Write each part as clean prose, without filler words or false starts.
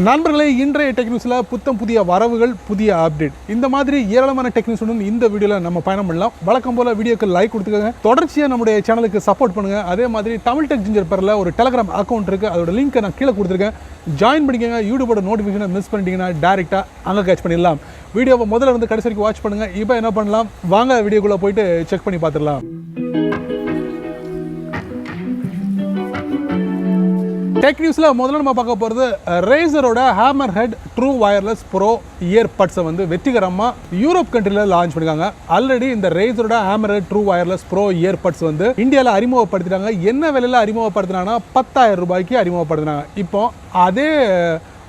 நண்பர்களே, இன்றைய டெக்னிக்ஸில் புத்தம் புதிய வரவுகள், புதிய அப்டேட், இந்த மாதிரி ஏராளமான டெக்னிக்ஸுடன் இந்த வீடியோவில் நம்ம பயணம் பண்ணலாம். வழக்கம் போல் வீடியோக்கு லைக் கொடுத்துக்கோங்க, தொடர்ச்சியாக நம்முடைய சேனலுக்கு சப்போர்ட் பண்ணுங்கள். அதே மாதிரி தமிழ் டெக் ஜிஞ்சர் பேரில் ஒரு டெலகிராம் அக்கௌண்ட் இருக்குது, அதோட லிங்க்கை நான் கீழே கொடுத்துருக்கேன். ஜாயின் பண்ணிக்கோங்க. யூடியூபோட நோட்டிஃபிகேஷனை மிஸ் பண்ணிட்டீங்கன்னா டேரெக்டாக அங்கே கேட்ச் பண்ணிடலாம். வீடியோவை முதல்ல இருந்து கடைசி வரைக்கும் வாட்ச் பண்ணுங்கள். இப்போ என்ன பண்ணலாம், வாங்க வீடியோக்குள்ளே போயிட்டு செக் பண்ணி பார்த்துடலாம். டெக் நியூஸில் முதல்ல நம்ம பார்க்க போகிறது ரேசரோட ஹேமர்ஹெட் ட்ரூ வயர்லெஸ் ப்ரோ இயர்பட்ஸை வந்து வெற்றிகரமாக யூரோப் கண்ட்ரியில் லான்ச் பண்ணியிருக்காங்க. ஆல்ரெடி இந்த ரேசரோட ஹேமர்ஹெட் ட்ரூ வயர்லெஸ் ப்ரோ இயர்பட்ஸ் வந்து இந்தியாவில் அறிமுகப்படுத்திட்டாங்க. என்ன விலையில் அறிமுகப்படுத்தினாங்கன்னா 10,000 ரூபாய்க்கு அறிமுகப்படுத்தினாங்க. இப்போ அதே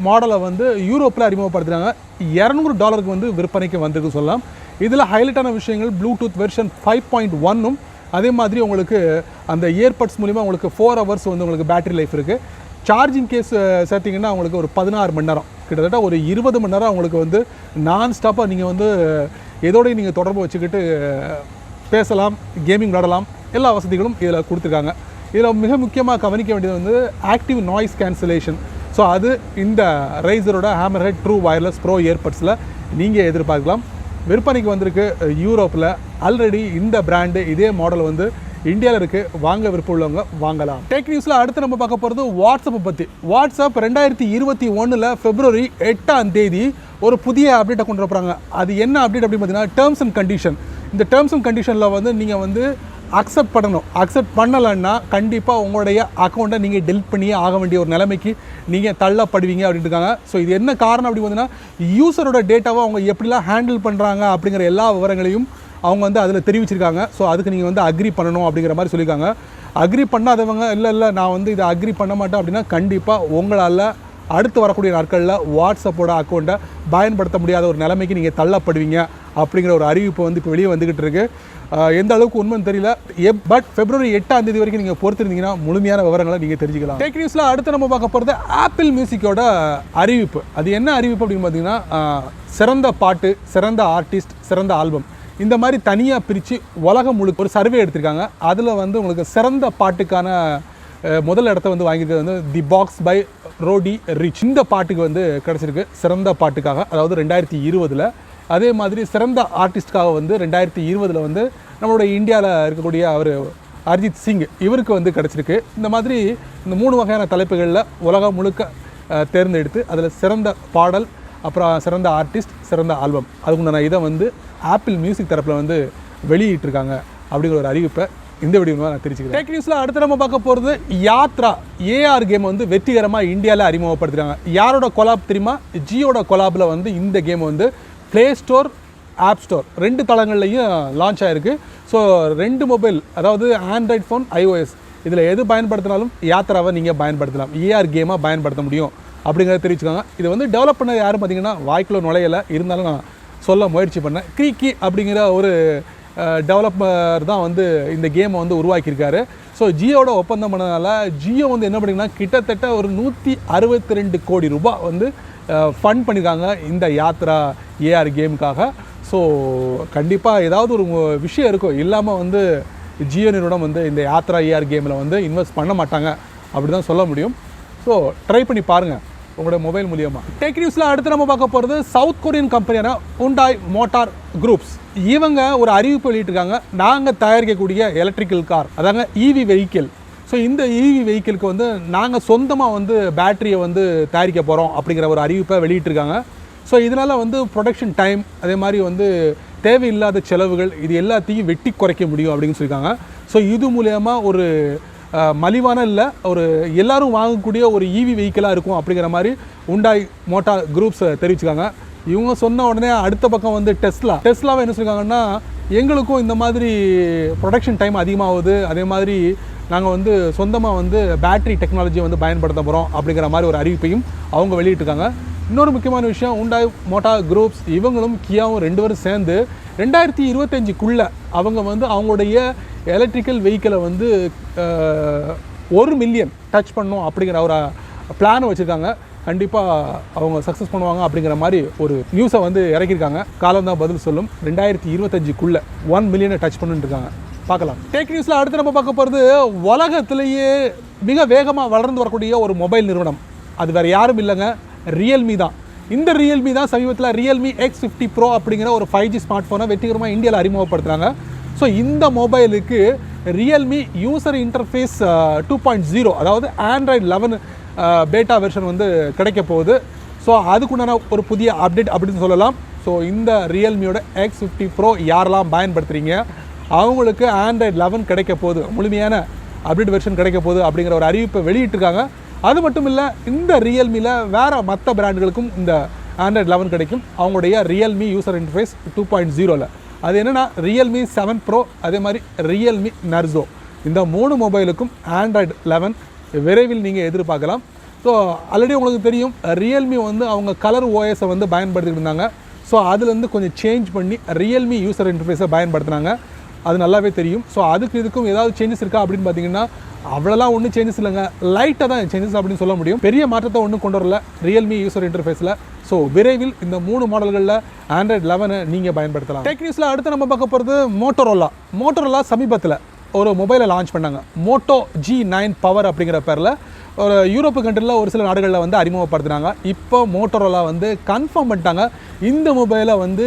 மாடலை வந்து யூரோப்பில் அறிமுகப்படுத்தினாங்க. $200 வந்து விற்பனைக்கு வந்திருக்கு சொல்லலாம். இதில் ஹைலைட்டான விஷயங்கள் ப்ளூடூத் வெர்ஷன் 5.1 அதே மாதிரி உங்களுக்கு அந்த இயர்பட்ஸ் மூலிமா உங்களுக்கு 4 ஹவர்ஸ் வந்து உங்களுக்கு பேட்டரி லைஃப் இருக்குது. சார்ஜிங் கேஸ் சேர்த்திங்கன்னா உங்களுக்கு ஒரு 16 மணி நேரம், கிட்டத்தட்ட ஒரு 20 மணி நேரம் உங்களுக்கு வந்து நான் ஸ்டாப்பாக நீங்கள் வந்து எதோடையும் நீங்கள் தொடர்பு வச்சுக்கிட்டு பேசலாம், கேமிங் விளாடலாம். எல்லா வசதிகளும் இதில் கொடுத்துருக்காங்க. இதில் மிக முக்கியமாக கவனிக்க வேண்டியது வந்து ஆக்டிவ் நாய்ஸ் கேன்சலேஷன். ஸோ அது இந்த ரேசரோட ஹேமர்ஹெட் ட்ரூ வயர்லெஸ் ப்ரோ இயர்பட்ஸில் நீங்கள் எதிர்பார்க்கலாம். விற்பனைக்கு வந்திருக்கு யூரோப்பில். ஆல்ரெடி இந்த பிராண்டு இதே மாடல் வந்து இந்தியாவில் இருக்குது. வாங்க விருப்பம் உள்ளவங்க வாங்கலாம். டெக் நியூஸில் அடுத்து நம்ம பார்க்க போகிறது வாட்ஸ்அப்பை பற்றி. வாட்ஸ்அப் 2021 February 8 ஒரு புதிய அப்டேட்டை கொண்டு வரப்போகிறாங்க. அது என்ன அப்டேட் அப்படின்னு பார்த்தீங்கன்னா டேர்ம்ஸ் அண்ட் கண்டிஷன். இந்த டேர்ம்ஸ் அண்ட் கண்டிஷனில் வந்து நீங்கள் வந்து அக்செப்ட் பண்ணணும். அக்செப்ட் பண்ணலைன்னா கண்டிப்பாக உங்களுடைய அக்கௌண்ட்டை நீங்கள் டெலிட் பண்ணியே ஆக வேண்டிய ஒரு நிலைமைக்கு நீங்கள் தள்ளப்படுவீங்க அப்படின்ட்டு இருக்காங்க. ஸோ இது என்ன காரணம் அப்படி பார்த்தீங்கன்னா யூஸரோட டேட்டாவை அவங்க எப்படிலாம் ஹேண்டில் பண்ணுறாங்க அப்படிங்கிற எல்லா விவரங்களையும் அவங்க வந்து அதில் தெரிவிச்சிருக்காங்க. ஸோ அதுக்கு நீங்கள் வந்து அக்ரி பண்ணணும் அப்படிங்கிற மாதிரி சொல்லியிருக்காங்க. அக்ரி பண்ணாதவங்க இல்லை நான் வந்து இதை அக்ரி பண்ண மாட்டேன் அப்படின்னா கண்டிப்பாக உங்களால் அடுத்து வரக்கூடிய நாட்களில் வாட்ஸ்அப்போட அக்கௌண்ட்டை பயன்படுத்த முடியாத ஒரு நிலைமைக்கு நீங்கள் தள்ளப்படுவீங்க அப்படிங்கிற ஒரு அறிவிப்பு வந்து இப்போ வெளியே வந்துக்கிட்டு இருக்குது. எந்த அளவுக்கு உண்மைன்னு தெரியல. பட் February 8 வரைக்கும் நீங்கள் பொறுத்திருந்தீங்கன்னா முழுமையான விவரங்களை நீங்கள் தெரிஞ்சுக்கலாம். டெக் நியூஸில் அடுத்து நம்ம பார்க்க போகிறது ஆப்பிள் மியூசிக்கோட அறிவிப்பு. அது என்ன அறிவிப்பு அப்படின்னு பார்த்தீங்கன்னா சிறந்த பாட்டு, சிறந்த ஆர்டிஸ்ட், சிறந்த ஆல்பம், இந்த மாதிரி தனியாக பிரித்து உலகம் முழுக்க ஒரு சர்வே எடுத்திருக்காங்க. அதில் வந்து உங்களுக்கு சிறந்த பாட்டுக்கான முதல் இடத்த வந்து வாங்கியிருக்கிறது வந்து தி பாக்ஸ் பை ரோடி ரிச். இந்த பாட்டுக்கு வந்து கிடச்சிருக்கு சிறந்த பாட்டுக்காக, அதாவது 2020. அதே மாதிரி சிறந்த ஆர்டிஸ்ட்காக வந்து 2020 வந்து நம்மளுடைய இந்தியாவில் இருக்கக்கூடிய அவர் அரிஜித் சிங், இவருக்கு வந்து கிடச்சிருக்கு. இந்த மாதிரி இந்த 3 வகையான தலைப்புகளில் உலகம் முழுக்க தேர்ந்தெடுத்து அதில் சிறந்த பாடல், அப்புறம் சிறந்த ஆர்டிஸ்ட், சிறந்த ஆல்பம், அதுக்குண்டான இதை வந்து ஆப்பிள் மியூசிக் தரப்பில் வந்து வெளியிட்டிருக்காங்க அப்படிங்கிற ஒரு அறிவிப்பை இந்த வீடியோ நான் தெரிஞ்சுக்கிறேன். டெக் நியூஸில் அடுத்து நம்ம பார்க்க போகிறது யாத்ரா ஏஆர் கேம் வந்து வெற்றிகரமாக இந்தியாவில் அறிமுகப்படுத்துகிறாங்க. யாரோட கொலாப் தெரியுமா? ஜியோட கொலாபில் வந்து இந்த கேம் வந்து ப்ளே ஸ்டோர், ஆப் ஸ்டோர் 2 தளங்கள்லையும் லான்ச் ஆகிருக்கு. ஸோ 2 மொபைல், அதாவது ஆண்ட்ராய்ட் ஃபோன், ஐஓஎஸ், இதில் எது பயன்படுத்தினாலும் யாத்ராவை நீங்கள் பயன்படுத்தலாம், ஏஆர் கேமாக பயன்படுத்த முடியும் அப்படிங்கிறத தெரிவிச்சுக்காங்க. இது வந்து டெவலப் பண்ண யாரும் பார்த்தீங்கன்னா வாய்க்குள்ள நுழையலை, இருந்தாலும் நான் சொல்ல முயற்சி பண்ணேன். கிரீக்கி அப்படிங்கிற ஒரு டெவலப்பர் தான் வந்து இந்த கேமை வந்து உருவாக்கியிருக்காரு. ஸோ ஜியோட ஒப்பந்தம் பண்ணதுனால ஜியோ வந்து என்ன பண்ணிங்கன்னா கிட்டத்தட்ட ஒரு 162 கோடி ரூபாய் வந்து ஃபண்ட் பண்ணியிருக்காங்க இந்த யாத்ரா ஏஆர் கேமுக்காக. ஸோ கண்டிப்பாக ஏதாவது ஒரு விஷயம் இருக்கும், இல்லாமல் வந்து ஜியோ நிறுவனம் வந்து இந்த யாத்ரா ஏஆர் கேமில் வந்து இன்வெஸ்ட் பண்ண மாட்டாங்க அப்படி தான் சொல்ல முடியும். ஸோ ட்ரை பண்ணி பாருங்கள் உங்களோட மொபைல் மூலியமாக. டெக் நியூஸில் அடுத்து நம்ம பார்க்க போகிறது சவுத் கொரியன் கம்பெனியான ஹுண்டாய் மோட்டார் குரூப்ஸ். இவங்க ஒரு அறிவிப்பு வெளியிட்டிருக்காங்க. நாங்கள் தயாரிக்கக்கூடிய எலக்ட்ரிக்கல் கார், அதாங்க இவி வெஹிக்கிள். ஸோ இந்த இவி வெஹிக்கிளுக்கு வந்து நாங்கள் சொந்தமாக வந்து பேட்டரியை வந்து தயாரிக்க போகிறோம் அப்படிங்கிற ஒரு அறிவிப்பை வெளியிட்டிருக்காங்க. ஸோ இதனால் வந்து ப்ரொடக்ஷன் டைம், அதே மாதிரி வந்து தேவையில்லாத செலவுகள், இது எல்லாத்தையும் வெட்டி குறைக்க முடியும் அப்படின்னு சொல்லியிருக்காங்க. ஸோ இது மூலயமா ஒரு மலிவான இல்லை, ஒரு எல்லோரும் வாங்கக்கூடிய ஒரு இவி வெஹிக்கிளாக இருக்கும் அப்படிங்கிற மாதிரி ஹுண்டாய் மோட்டார் குரூப்ஸ் தெரிவிச்சுக்காங்க. இவங்க சொன்ன உடனே அடுத்த பக்கம் வந்து டெஸ்லாவை என்ன சொல்லியிருக்காங்கன்னா எங்களுக்கும் இந்த மாதிரி ப்ரொடக்ஷன் டைம் அதிகமாகுது, அதே மாதிரி நாங்கள் வந்து சொந்தமாக வந்து பேட்டரி டெக்னாலஜியை வந்து பயன்படுத்த போகிறோம் அப்படிங்கிற மாதிரி ஒரு அறிவிப்பையும் அவங்க வெளியிட்டிருக்காங்க. இன்னொரு முக்கியமான விஷயம், ஹுண்டாய் மோட்டார் குரூப்ஸ் இவங்களும் கியாவும் 2 பேரும் சேர்ந்து 2025 அவங்க வந்து அவங்களுடைய எலக்ட்ரிக்கல் வெஹிக்கிளை வந்து 1 மில்லியன் டச் பண்ணணும் அப்படிங்கிற ஒரு பிளானை வச்சுருக்காங்க. கண்டிப்பாக அவங்க சக்ஸஸ் பண்ணுவாங்க அப்படிங்கிற மாதிரி ஒரு நியூஸை வந்து இறக்கியிருக்காங்க. காலம் தான் பதில் சொல்லும். 2025 1 மில்லியனை டச் பண்ணிட்டு இருக்காங்க. பார்க்கலாம். டெக் நியூஸில் அடுத்து நம்ம பார்க்க போகிறது உலகத்திலேயே மிக வேகமாக வளர்ந்து வரக்கூடிய ஒரு மொபைல் நிறுவனம். அது வேறு யாரும் இல்லைங்க, ரியல்மி தான். இந்த ரியல்மி தான் சமீபத்தில் Realme X50 Pro அப்படிங்கிற ஒரு 5G ஸ்மார்ட் ஃபோனை வெற்றிகரமாக இந்தியாவில் அறிமுகப்படுத்துகிறாங்க. ஸோ இந்த மொபைலுக்கு Realme யூசர் இன்டர்ஃபேஸ் 2.0 அதாவது Android 11 பேட்டா வெர்ஷன் வந்து கிடைக்க போகுது. ஸோ அதுக்குண்டான ஒரு புதிய அப்டேட் அப்படின்னு சொல்லலாம். ஸோ இந்த ரியல்மியோட X50 Pro யாரெல்லாம் பயன்படுத்துகிறீங்க அவங்களுக்கு Android 11 கிடைக்க போகுது, முழுமையான அப்டேட் வெர்ஷன் கிடைக்க போகுது அப்படிங்கிற ஒரு அறிவிப்பை வெளியிட்டிருக்காங்க. அது மட்டும் இல்லை, இந்த ரியல்மியில் வேறு மற்ற பிராண்டுகளுக்கும் இந்த Android 11 கிடைக்கும். அவங்களுடைய Realme யூசர் இன்டர்ஃபேஸ் 2.0ல் அது என்னென்னா Realme 7 Pro அதே மாதிரி Realme Narzo இந்த 3 மொபைலுக்கும் Android 11 விரைவில் நீங்கள் எதிர்பார்க்கலாம். ஸோ ஆல்ரெடி உங்களுக்கு தெரியும் Realme வந்து அவங்க கலர் ஓஎஸை வந்து பயன்படுத்திட்டு இருந்தாங்க. ஸோ அதுலேருந்து கொஞ்சம் சேஞ்ச் பண்ணி Realme யூசர் இன்டர்ஃபேஸை பயன்படுத்தினாங்க, அது நல்லாவே தெரியும். ஸோ அதுக்கு இதுக்கும் ஏதாவது சேஞ்சஸ் இருக்கா அப்படின்னு பார்த்தீங்கன்னா அவ்வளோலாம் ஒன்றும் சேஞ்சஸ் இல்லைங்க, லைட்டாக தான் சேஞ்சஸ் அப்படின்னு சொல்ல முடியும். பெரிய மாற்றத்தை ஒன்றும் கொண்டு வரல Realme யூசர் இன்டர்ஃபேஸில். ஸோ விரைவில் இந்த 3 மாடல்களில் Android 11 நீங்கள் பயன்படுத்தலாம். டெக் நியூஸில் அடுத்து நம்ம பார்க்க போகிறது மோட்டோரோலா சமீபத்தில் ஒரு மொபைலை லான்ச் பண்ணாங்க, Moto G9 பவர் அப்படிங்கிற பேரில். ஒரு யூரோப்பு கண்ட்ரியில் ஒரு சில நாடுகளில் வந்து அறிமுகப்படுத்தினாங்க. இப்போ மோட்டோரோலா வந்து கன்ஃபார்ம் பண்ணிட்டாங்க இந்த மொபைலை வந்து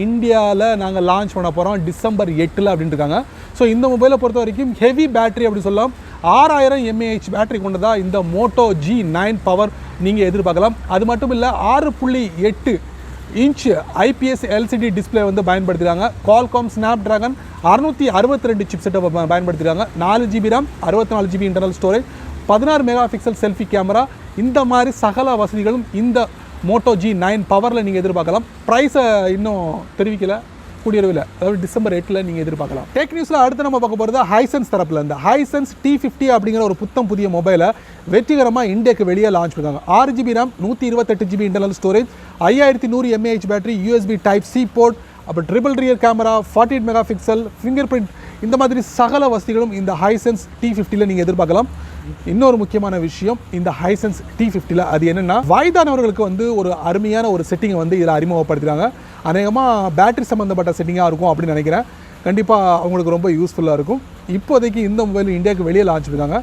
இந்தியாவில் நாங்கள் லான்ச் பண்ண போகிறோம் டிசம்பர் 8 அப்படின்னு இருக்காங்க. ஸோ இந்த மொபைலை பொறுத்த வரைக்கும் ஹெவி பேட்டரி அப்படி சொல்லலாம், 6000 mAh பேட்டரி கொண்டதாக இந்த Moto G9 பவர் நீங்கள் எதிர்பார்க்கலாம். அது மட்டும் இல்லை 6.8 இன்ச் IPS LCD டிஸ்பிளே வந்து பயன்படுத்திருக்காங்க. Qualcomm Snapdragon 662 சிப்செட்டை பயன்படுத்திருக்காங்க. 4GB RAM 64GB internal storage 16 mega pixel selfie camera, இந்த மாதிரி சகல வசதிகளும் இந்த Moto G9 பவரில் நீங்கள் எதிர்பார்க்கலாம். ப்ரைஸை இன்னும் தெரிவிக்கலை, கூடியளவில் அதாவது டிசம்பர் 8 நீங்கள் எதிர்பார்க்கலாம். டெக் நியூஸில் அடுத்து நம்ம பார்க்க போகிறது Hisense தரப்பில் இந்த Hisense T50 அப்படிங்கிற ஒரு புதிய மொபைலை வெற்றிகரமாக இந்தியாவுக்கு வெளியே லான்ச் பண்ணிருக்காங்க. 6GB RAM 128GB internal storage 5100 mAh battery, USB Type-C port, அப்புறம் triple rear camera, 48 megapixel, fingerprint, இந்த மாதிரி சகல வசதிகளும் இந்த Hisense T50ல் நீங்கள் எதிர்பார்க்கலாம். இன்னொரு முக்கியமான விஷயம் இந்த Hisense T50ல் அது என்னென்னா வயதானவர்களுக்கு வந்து ஒரு அருமையான ஒரு செட்டிங்கை வந்து இதில் அறிமுகப்படுத்துகிறாங்க. அநேகமாக பேட்டரி சம்மந்தப்பட்ட செட்டிங்காக இருக்கும் அப்படின்னு நினைக்கிறேன். கண்டிப்பாக அவங்களுக்கு ரொம்ப யூஸ்ஃபுல்லாக இருக்கும். இப்போதைக்கு இந்த மொபைல் இந்தியாவுக்கு வெளியே லான்ச் பண்ணிருக்காங்க.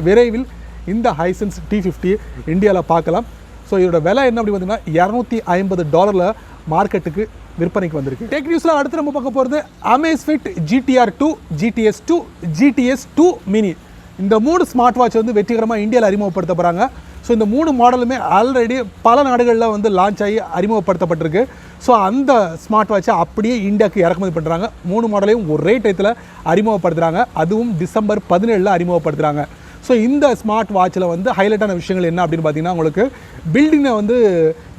விரைவில் இந்த Hisense T50 இந்தியாவில் பார்க்கலாம். ஸோ இதோட விலை என்ன அப்படி பார்த்தீங்கன்னா $250 மார்க்கெட்டுக்கு விற்பனைக்கு வந்திருக்கு. டெக் நியூஸில் அடுத்து நம்ம பார்க்க போகிறது Amazfit GTR 2, GTS 2, GTS 2 mini. இந்த 3 ஸ்மார்ட் வாட்ச் வந்து வெற்றிகரமாக இந்தியாவில் அறிமுகப்படுத்த போகிறாங்க. ஸோ இந்த 3 மாடலுமே ஆல்ரெடி பல நாடுகளில் வந்து லான்ச் ஆகி அறிமுகப்படுத்தப்பட்டிருக்கு. ஸோ அந்த ஸ்மார்ட் வாட்சை அப்படியே இந்தியாவுக்கு இறக்குமதி பண்ணுறாங்க. 3 மாடலையும் ஒரே டயத்தில் அறிமுகப்படுத்துகிறாங்க, அதுவும் டிசம்பர் 17 அறிமுகப்படுத்துகிறாங்க. ஸோ இந்த ஸ்மார்ட் வாட்சில் வந்து ஹைலைட்டான விஷயங்கள் என்ன அப்படின்னு பார்த்தீங்கன்னா உங்களுக்கு பில்டிங்கை வந்து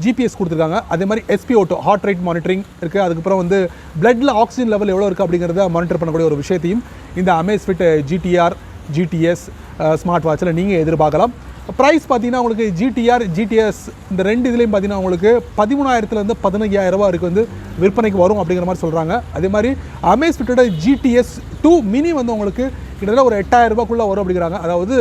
GPS கொடுத்துருக்காங்க. அதே மாதிரி SpO2 ஹார்ட் ரேட் மானிட்டரிங் இருக்குது. அதுக்கப்புறம் வந்து பிளட்டில் ஆக்சிஜன் லெவல் எவ்வளோ இருக்குது அப்படிங்கிறத மானிட்டர் பண்ணக்கூடிய ஒரு விஷயத்தையும் இந்த Amazfit GTR GTS ஸ்மார்ட் வாட்சில் நீங்கள் எதிர்பார்க்கலாம். ப்ரைஸ் பார்த்தீங்கன்னா உங்களுக்கு GTR GTS இந்த 2 இதுலேயும் பார்த்தீங்கன்னா உங்களுக்கு 13,000 15,000 வரைக்கும் வந்து விற்பனைக்கு வரும் அப்படிங்கிற மாதிரி சொல்கிறாங்க. அதே மாதிரி Amazfitோட GTS 2 மினி வந்து உங்களுக்கு கிட்டத்தட்ட ஒரு 8,000 வரும் அப்படிங்கிறாங்க. அதாவது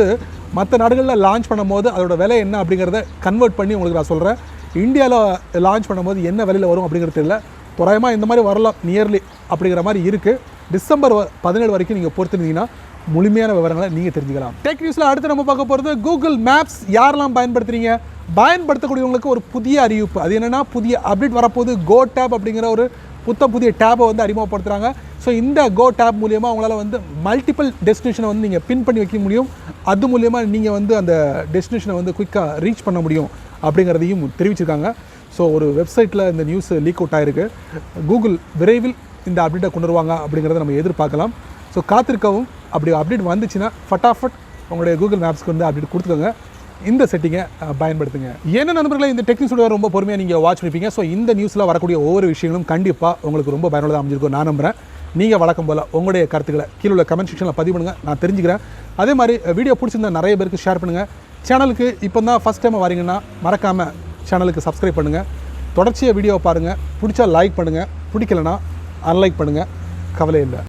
மற்ற நாடுகளில் லான்ச் பண்ணும்போது அதோட விலை என்ன அப்படிங்கிறத கன்வெர்ட் பண்ணி உங்களுக்கு நான் சொல்கிறேன். இந்தியாவில் லான்ச் பண்ணும்போது என்ன விலையில் வரும் அப்படிங்கிறது தெரியல, தோராயமாக இந்த மாதிரி வரலாம் நியர்லி அப்படிங்கிற மாதிரி இருக்குது. டிசம்பர் 17 வரைக்கும் நீங்கள் பொறுத்துருந்தீங்கன்னா முழுமையான விவரங்களை நீங்கள் தெரிஞ்சுக்கலாம். டெக் நியூஸில் அடுத்து நம்ம பார்க்க போகிறது கூகுள் மேப்ஸ் யாரெல்லாம் பயன்படுத்துகிறீங்க, பயன்படுத்தக்கூடியவங்களுக்கு ஒரு புதிய அறிவிப்பு. அது என்னென்னா புதிய அப்டேட் வரப்போது கோ டேப் அப்படிங்கிற ஒரு புதிய டேப்பை வந்து அறிமுகப்படுத்துகிறாங்க. ஸோ இந்த கோ டேப் மூலியமாக அவங்களால வந்து மல்டிபிள் டெஸ்டினேஷனை வந்து நீங்கள் பின் பண்ணி வைக்க முடியும். அது மூலியமாக நீங்கள் வந்து அந்த டெஸ்டினேஷனை வந்து குயிக்காக ரீச் பண்ண முடியும் அப்படிங்கிறதையும் தெரிவிச்சிருக்காங்க. ஸோ ஒரு வெப்சைட்டில் இந்த நியூஸ் லீக் அவுட் ஆகிருக்கு. கூகுள் விரைவில் இந்த அப்டேட்டை கொண்டு வருவாங்க அப்படிங்கிறத நம்ம எதிர்பார்க்கலாம். ஸோ காத்திருக்கவும், அப்படி அப்டேட் வந்துச்சுன்னா ஃபட்டாஃபட் உங்களுடைய கூகுள் மேப்ஸ்க்கு வந்து அப்டேட் கொடுத்துக்கோங்க, இந்த செட்டிங்கை பயன்படுத்துங்க. என்ன நண்பர்களே, இந்த டெக்னிக்ஸோட ரொம்ப பொறுமையாக நீங்கள் வாட்ச் பண்ணிப்பீங்க. ஸோ இந்த நியூஸில் வரக்கூடிய ஒவ்வொரு விஷயங்களும் கண்டிப்பாக உங்களுக்கு ரொம்ப பயனுள்ளதாக அமைஞ்சிருக்கும் நான் நம்புகிறேன். நீங்கள் வழக்கம் போல் உங்களுடைய கருத்துக்களை கீழே உள்ள கமெண்ட் செக்ஷனில் பதிவு பண்ணுங்கள், நான் தெரிஞ்சுக்கிறேன். அதே மாதிரி வீடியோ பிடிச்சிருந்தா நிறைய பேருக்கு ஷேர் பண்ணுங்கள். சேனலுக்கு இப்போ தான் ஃபஸ்ட் டைம் வரீங்கன்னா மறக்காமல் சேனலுக்கு சப்ஸ்கிரைப் பண்ணுங்கள். தொடர்ச்சியாக வீடியோவை பாருங்கள், பிடிச்சா லைக் பண்ணுங்கள், பிடிக்கலைன்னா அன்லைக் பண்ணுங்கள், கவலை இல்லை.